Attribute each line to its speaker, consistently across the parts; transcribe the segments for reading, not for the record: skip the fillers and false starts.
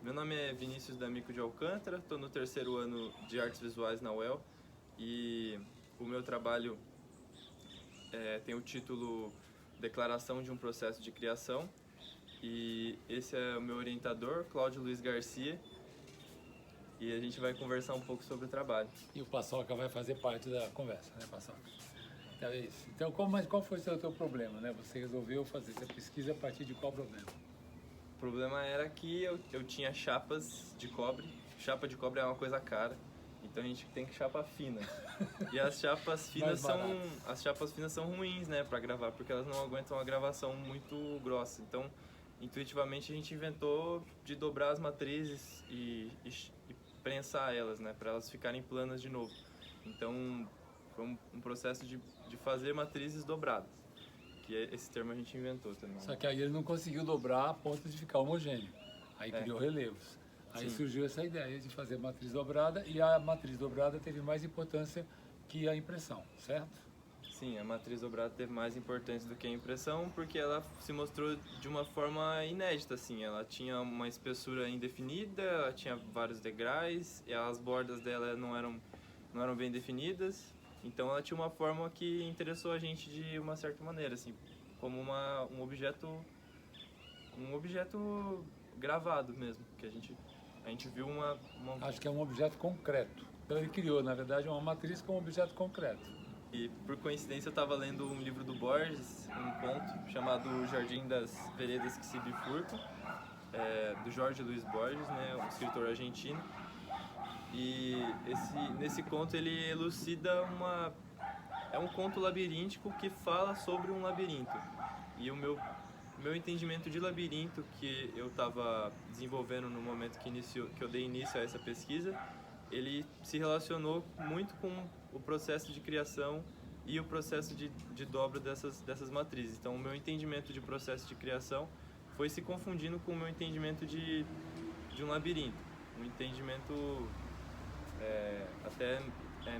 Speaker 1: Meu nome é Vinícius D'Amico de Alcântara, estou no terceiro ano de Artes Visuais na UEL e o meu trabalho tem o título Declaração de um Processo de Criação e esse é o meu orientador, Cláudio Luiz Garcia, e a gente vai conversar um pouco sobre o trabalho.
Speaker 2: E o Paçoca vai fazer parte da conversa, né, Paçoca? Então é isso. Então, qual foi o teu problema, né? Você resolveu fazer essa pesquisa a partir de qual problema?
Speaker 1: O problema era que eu tinha chapas de cobre. Chapa de cobre é uma coisa cara, então a gente tem que chapa fina. E as chapas finas são ruins, né, para gravar, porque elas não aguentam uma gravação muito grossa. Então, intuitivamente a gente inventou de dobrar as matrizes e prensar elas, né, para elas ficarem planas de novo. Então, foi um processo de fazer matrizes dobradas, que esse termo a gente inventou também.
Speaker 2: Só que aí ele não conseguiu dobrar a ponto de ficar homogêneo. Aí criou relevos. Aí surgiu essa ideia de fazer matriz dobrada e a matriz dobrada teve mais importância que a impressão, certo?
Speaker 1: Sim, a matriz dobrada teve mais importância do que a impressão porque ela se mostrou de uma forma inédita, assim. Ela tinha uma espessura indefinida, ela tinha vários degraus e as bordas dela não eram bem definidas. Então ela tinha uma forma que interessou a gente de uma certa maneira, assim, como um objeto gravado mesmo, que a gente viu uma...
Speaker 2: Acho que é um objeto concreto. Então ele criou, na verdade, uma matriz com um objeto concreto.
Speaker 1: E por coincidência eu estava lendo um livro do Borges, um conto chamado O Jardim das Veredas que se bifurcam, do Jorge Luis Borges, né, um escritor argentino. E nesse conto ele elucida é um conto labiríntico que fala sobre um labirinto. E o meu entendimento de labirinto que eu estava desenvolvendo no momento que eu dei início a essa pesquisa, ele se relacionou muito com o processo de criação e o processo de dobra dessas matrizes. Então o meu entendimento de processo de criação foi se confundindo com o meu entendimento de um labirinto. Um entendimento até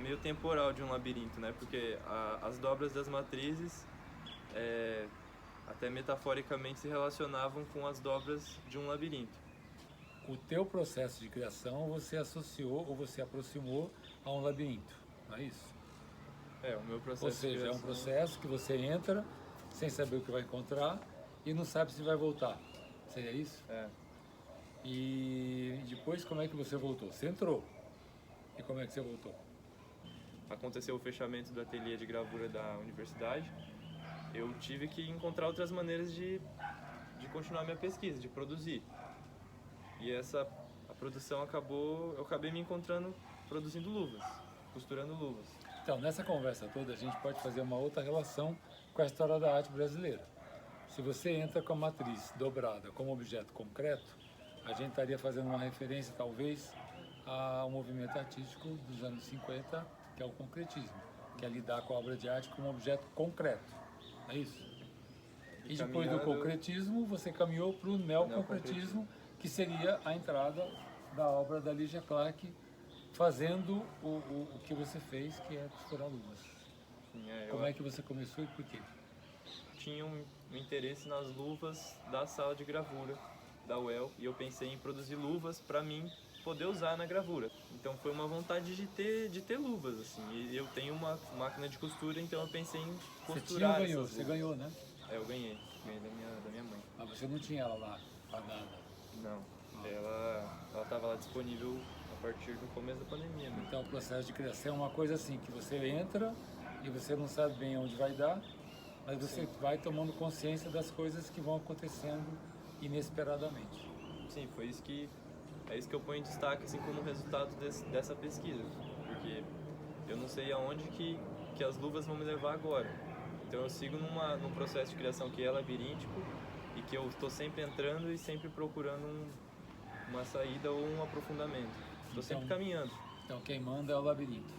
Speaker 1: meio temporal de um labirinto, né? Porque as dobras das matrizes até metaforicamente se relacionavam com as dobras de um labirinto.
Speaker 2: O teu processo de criação você associou ou você aproximou a um labirinto, não é isso?
Speaker 1: O meu processo
Speaker 2: ou seja,
Speaker 1: de criação...
Speaker 2: é um processo que você entra sem saber o que vai encontrar e não sabe se vai voltar. Seria isso? E depois como é que você voltou? Você entrou. E como é que você voltou?
Speaker 1: Aconteceu o fechamento do ateliê de gravura da universidade. Eu tive que encontrar outras maneiras de continuar minha pesquisa, de produzir. E a produção eu acabei me encontrando produzindo luvas, costurando luvas.
Speaker 2: Então, nessa conversa toda, a gente pode fazer uma outra relação com a história da arte brasileira. Se você entra com a matriz dobrada como objeto concreto, a gente estaria fazendo uma referência, talvez, a um movimento artístico dos anos 50, que é o concretismo, que é lidar com a obra de arte como um objeto concreto. É isso? E depois do concretismo, você caminhou para o neoconcretismo, que seria a entrada da obra da Lígia Clark, fazendo o que você fez, que é costurar luvas.
Speaker 1: Sim,
Speaker 2: Como é que você começou e por quê?
Speaker 1: Tinha um interesse nas luvas da sala de gravura da UEL e eu pensei em produzir luvas para mim poder usar na gravura. Então foi uma vontade de ter luvas, assim. E eu tenho uma máquina de costura, então eu pensei em costurar essas luvas.
Speaker 2: Você ganhou, né?
Speaker 1: Eu ganhei da minha mãe.
Speaker 2: Mas você não tinha ela lá pagada?
Speaker 1: Não. Ela estava lá disponível a partir do começo da pandemia. Né?
Speaker 2: Então o processo de criação é uma coisa assim, que você entra e você não sabe bem onde vai dar, mas você vai tomando consciência das coisas que vão acontecendo inesperadamente.
Speaker 1: Sim, é isso que eu ponho em destaque assim, como resultado dessa pesquisa, porque eu não sei aonde que as luvas vão me levar agora. Então eu sigo num processo de criação que é labiríntico e que eu estou sempre entrando e sempre procurando uma saída ou um aprofundamento. Estou sempre caminhando.
Speaker 2: Então quem manda é o labirinto.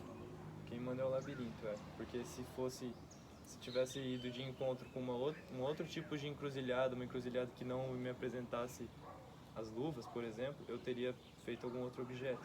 Speaker 1: Quem manda é o labirinto, porque se tivesse ido de encontro com um outro tipo de encruzilhada, uma encruzilhada que não me apresentasse as luvas, por exemplo, eu teria feito algum outro objeto.